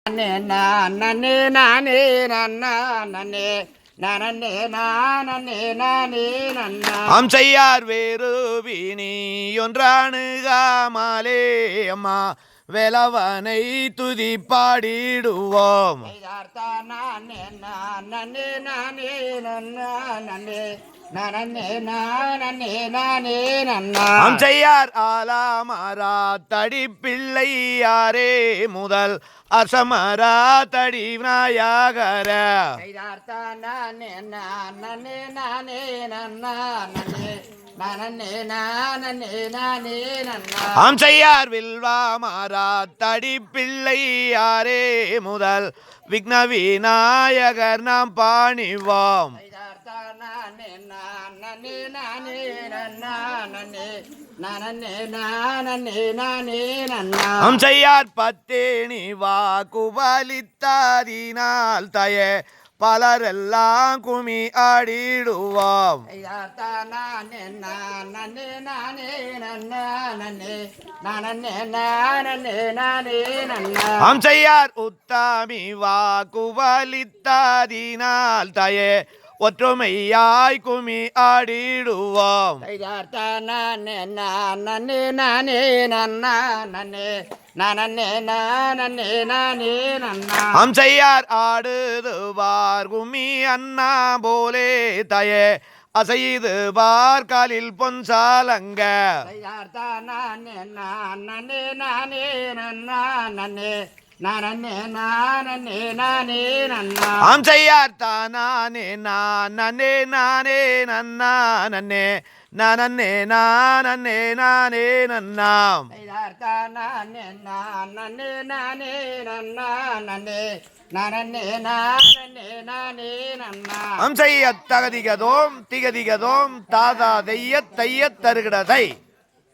நன்னே நானே நன்னா நன்னே நனன்னே நானே நானே நன்னா செய்யார் வேறு வீணி ஒன்றானுகாமலே அம்மா வேலவனை துதி பாடிடுவோம். நன்னே நானே நன்னா நன்னே நனன்னே நானே நானே நன்னா செய்யார் ஆலாமரா தடி பிள்ளை யாரே முதல் அசமரா தடி விநாயகர நன்னே நானே நன்னா நன்னே நனன்னே நானே நானே நன்னா செய்யார் வில்வாமரா தடி பிள்ளை யாரே முதல் விக்ன விநாயகர் நாம் பாணிவோம். நன்னே நானே நன்னா நன்னே நனன்னே நானே நானே நன்னா செய்யார் பத்தேணி வாக்குபலித்தாதினால் தய பலரெல்லாம் குமி ஆடிடுவோம். நன்னே நானே நன்னா நன்னே நனன்னே நானே நானே நன்னா செய்யார் உத்தாமி வாக்குபலித்தாதினால் தய ஒற்றுமையாய் குமி ஆடிடுவோம். நன்னே நானே நன்னா நன்னே நனன்னே நானே நானே நன்னா செய்யார் ஆடுதுவார் குமி அண்ணா போலே தய அசைது பார் காலில் பொன்சாலங்க நன்னே நானே நன்னா நன்னே நனன்னே நானே நானே நன்னா செய்யார் தானே நானே நானே நன்னா நன்னே நனன்னே நானே நானே நன்னாம் நன்னே நானே நன்னா நன்னே நனன்னே நானே நானே நன்னா செய்ய தகதிகதோம் திகதிகதோம் தாதா தெய்ய தைய தருகிறதை